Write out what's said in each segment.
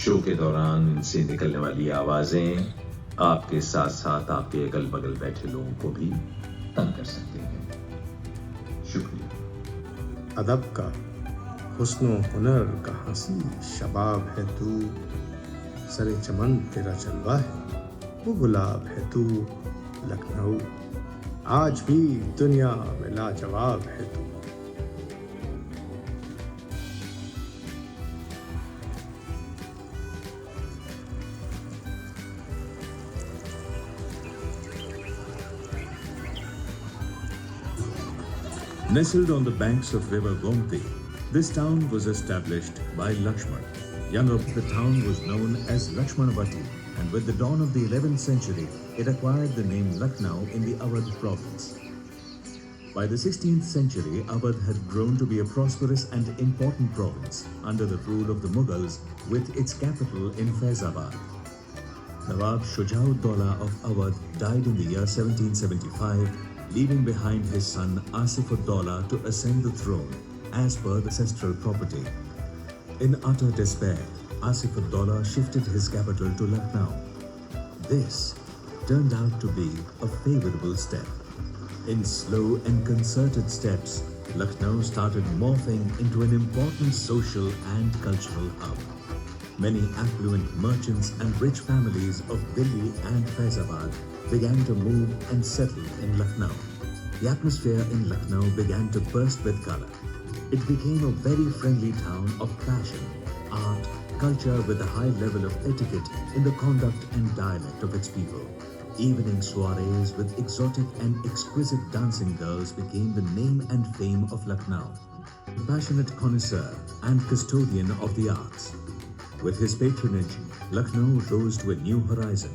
Show के दौरान इनसे निकलने वाली आवाजें आपके साथ साथ आपके अगल बगल बैठे लोगों को भी तंग कर सकते हैं। शुक्रिया। अदब का हुस्न हुनर का हंसी शबाब है तू, सरे चमन तेरा जलवा है, वो गुलाब है तू लखनऊ, आज भी दुनिया में लाजवाब है तू। Nestled on the banks of river Gomti, this town was established by Lakshman. Younger, the town was known as Lakshmanavati, and with the dawn of the 11th century, it acquired the name Lucknow in the Awadh province. By the 16th century, Awadh had grown to be a prosperous and important province under the rule of the Mughals, with its capital in Faizabad. Nawab Shujauddaulah of Awadh died in the year 1775, leaving behind his son Asif-ud-Daulah to ascend the throne as per the ancestral property. In utter despair, Asif-ud-Daulah shifted his capital to Lucknow. This turned out to be a favorable step. In slow and concerted steps, Lucknow started morphing into an important social and cultural hub. Many affluent merchants and rich families of Delhi and Faizabad began to move and settle in Lucknow. The atmosphere in Lucknow began to burst with color. It became a very friendly town of fashion, art, culture with a high level of etiquette in the conduct and dialect of its people. Evening soirees with exotic and exquisite dancing girls became the name and fame of Lucknow. A passionate connoisseur and custodian of the arts. With his patronage, Lucknow rose to a new horizon,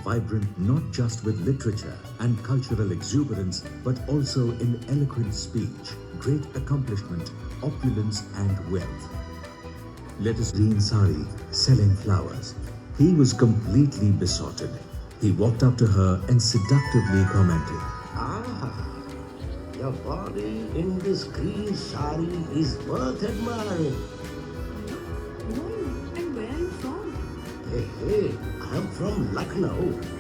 vibrant not just with literature and cultural exuberance, but also in eloquent speech, great accomplishment, opulence and wealth. Let us green sari selling flowers. He was completely besotted. He walked up to her and seductively commented, "Ah, your body in this green sari is worth admiring." Hey, I'm from Lucknow.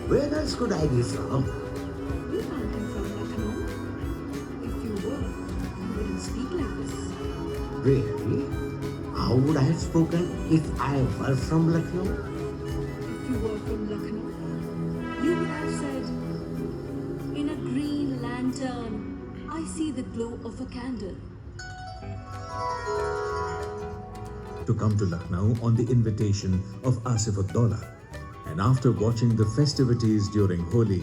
Where else could I be from? You can't be from Lucknow. If you were, you wouldn't speak like this. Really? How would I have spoken if I were from Lucknow? If you were from Lucknow, you would have said, "In a green lantern, I see the glow of a candle." to come to Lucknow on the invitation of Asif-ud-Daulah, and after watching the festivities during Holi,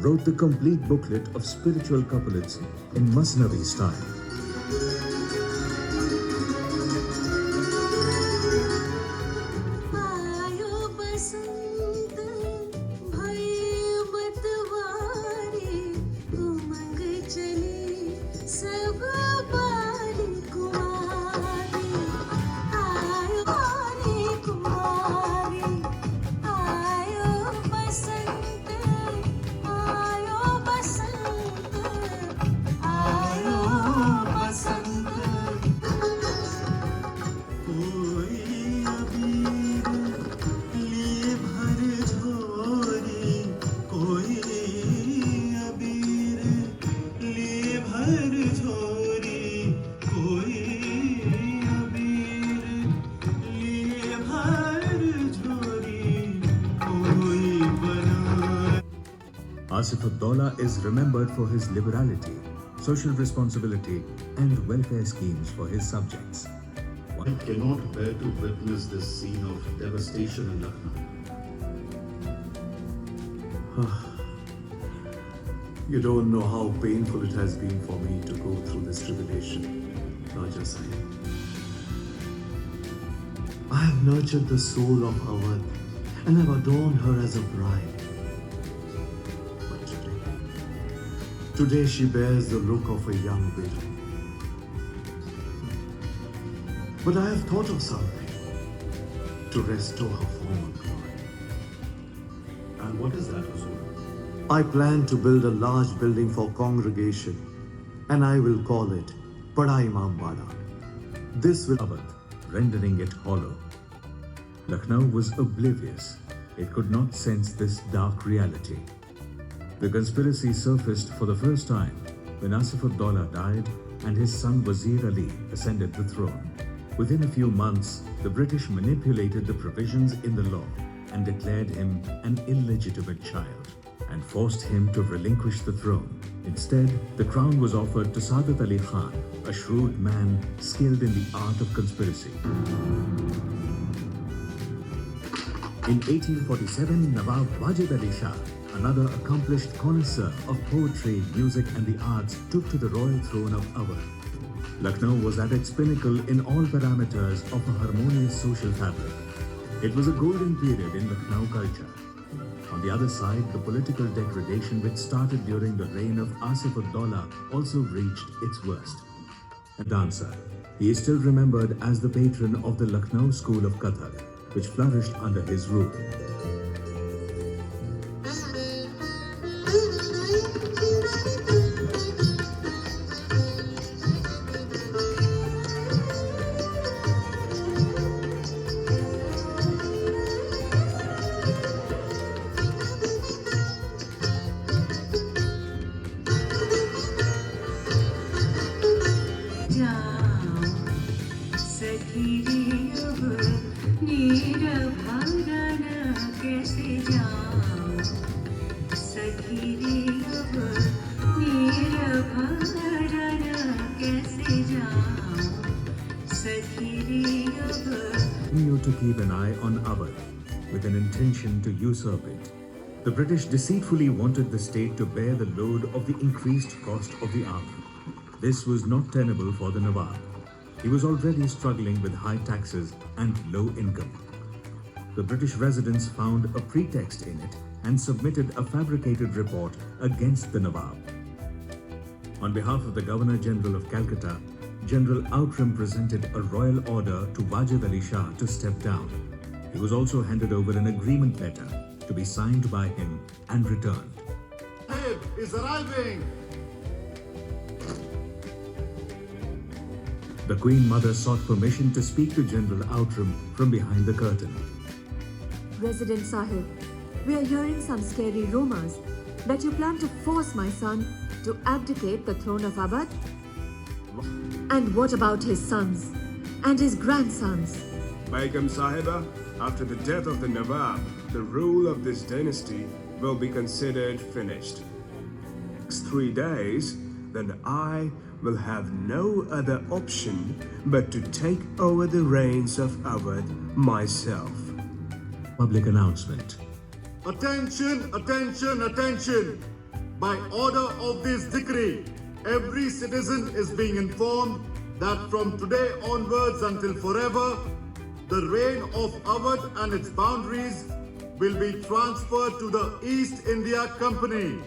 wrote the complete booklet of spiritual couplets in Masnavi style. Asif-ud-Daulah is remembered for his liberality, social responsibility, and welfare schemes for his subjects. I cannot bear to witness this scene of devastation in Lucknow. You don't know how painful it has been for me to go through this tribulation, Raja Sahib. I have nurtured the soul of Awadh and have adorned her as a bride. But today she bears the look of a young widow. But I have thought of something to restore her former glory. And what is that, Huzur? I plan to build a large building for congregation, and I will call it Pada Imam Wada. This will Awadh, rendering it hollow. Lucknow was oblivious. It could not sense this dark reality. The conspiracy surfaced for the first time when Asif-ud-Daula died and his son Wazir Ali ascended the throne. Within a few months, the British manipulated the provisions in the law and declared him an illegitimate child and forced him to relinquish the throne. Instead, the crown was offered to Saadat Ali Khan, a shrewd man skilled in the art of conspiracy. In 1847, Nawab Wajid Ali Shah, another accomplished connoisseur of poetry, music and the arts, took to the royal throne of Awadh. Lucknow was at its pinnacle in all parameters of a harmonious social fabric. It was a golden period in Lucknow culture. On the other side, the political degradation which started during the reign of Asif-ud-Daula also reached its worst. A dancer, he is still remembered as the patron of the Lucknow school of Kathak, which flourished under his rule. To keep an eye on Awadh with an intention to usurp it. The British deceitfully wanted the state to bear the load of the increased cost of the army. This was not tenable for the Nawab. He was already struggling with high taxes and low income. The British residents found a pretext in it and submitted a fabricated report against the Nawab. On behalf of the Governor-General of Calcutta, General Outram presented a royal order to Wajid Ali Shah to step down. He was also handed over an agreement letter to be signed by him and returned. Sahib is arriving! The Queen Mother sought permission to speak to General Outram from behind the curtain. Resident Sahib, we are hearing some scary rumors that you plan to force my son to abdicate the throne of Awadh. And what about his sons and his grandsons? Begum Sahiba, after the death of the Nawab, the rule of this dynasty will be considered finished. Next 3 days, then I will have no other option but to take over the reins of Awadh myself. Public announcement. Attention, attention, attention! By order of this decree, every citizen is being informed that from today onwards until forever, the reign of Awadh and its boundaries will be transferred to the East India Company.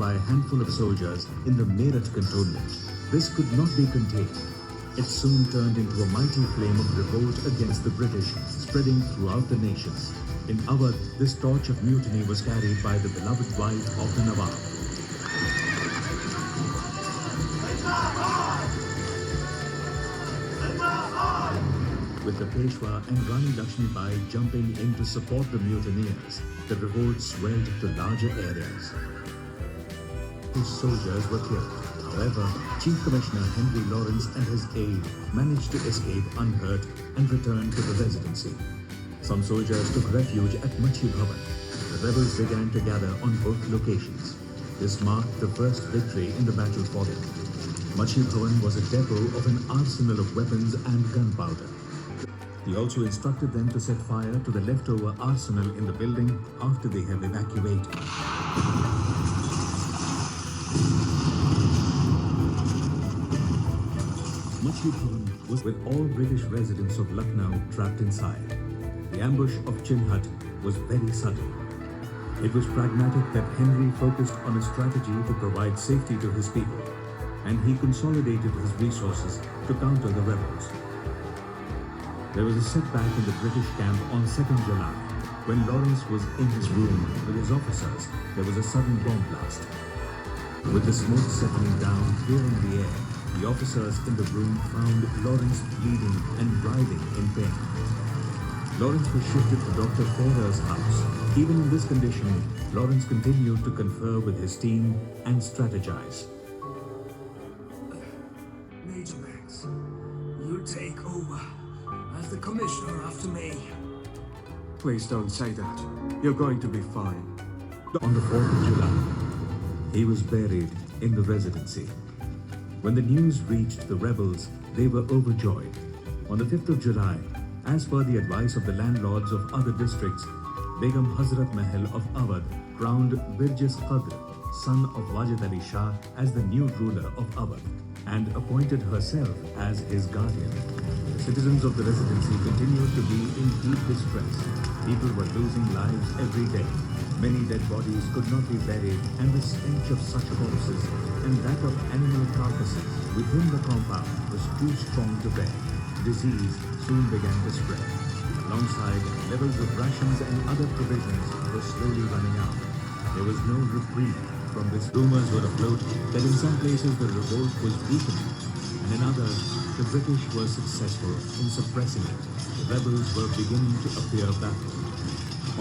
By a handful of soldiers in the Meerut cantonment, this could not be contained. It soon turned into a mighty flame of revolt against the British, spreading throughout the nations. In Awadh, this torch of mutiny was carried by the beloved wife of the Nawab. With the Peshwa and Rani Lakshmibai jumping in to support the mutineers, the revolt swelled to larger areas. His soldiers were killed. However, Chief Commissioner Henry Lawrence and his aide managed to escape unhurt and returned to the Residency. Some soldiers took refuge at Machi Bhavan. The rebels began to gather on both locations. This marked the first victory in the battle for them. Machi Bhavan was a depot of an arsenal of weapons and gunpowder. He also instructed them to set fire to the leftover arsenal in the building after they had evacuated. Machli Bhavan was with all British residents of Lucknow trapped inside. The ambush of Chin Hut was very sudden. It was pragmatic that Henry focused on a strategy to provide safety to his people, and he consolidated his resources to counter the rebels. There was a setback in the British camp on 2nd July. When Lawrence was in his room with his officers, there was a sudden bomb blast. With the smoke settling down, clearing the air, the officers in the room found Lawrence bleeding and writhing in pain. Lawrence was shifted to Dr. Ferrer's house. Even in this condition, Lawrence continued to confer with his team and strategize. Major Banks, you take over as the commissioner after me. Please don't say that. You're going to be fine. On the 4th of July, he was buried in the Residency. When the news reached the rebels, they were overjoyed. On the 5th of July, as per the advice of the landlords of other districts, Begum Hazrat Mahal of Awadh crowned Birjis Qadr, son of Wajid Ali Shah, as the new ruler of Awadh and appointed herself as his guardian. The citizens of the Residency continued to be in deep distress. People were losing lives every day. Many dead bodies could not be buried, and the stench of such corpses and that of animal carcasses within the compound was too strong to bear. Disease soon began to spread. Alongside, levels of rations and other provisions were slowly running out. There was no reprieve from this. Rumors were afloat that in some places the revolt was weakening, and in others, the British were successful in suppressing it. The rebels were beginning to appear baffled.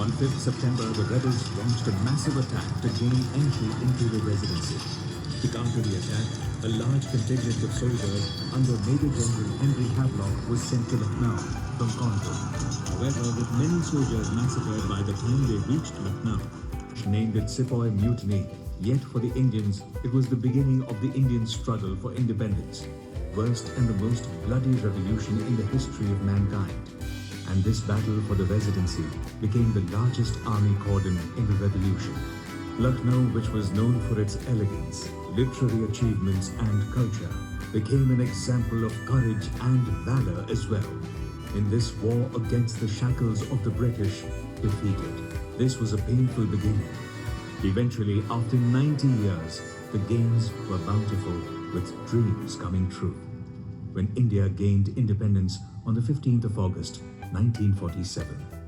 On 5th September, the rebels launched a massive attack to gain entry into the Residency. To counter the attack, a large contingent of soldiers under Major General Henry Havelock was sent to Lucknow from Kanpur. However, with many soldiers massacred by the time they reached Lucknow, named it Sepoy Mutiny, yet for the Indians, it was the beginning of the Indian struggle for independence, worst and the most bloody revolution in the history of mankind. And this battle for the Residency became the largest army cordon in the revolution. Lucknow, which was known for its elegance, literary achievements and culture, became an example of courage and valor as well. In this war against the shackles of the British, defeated. This was a painful beginning. Eventually, after 90 years, the gains were bountiful, with dreams coming true. When India gained independence on the 15th of August, 1947.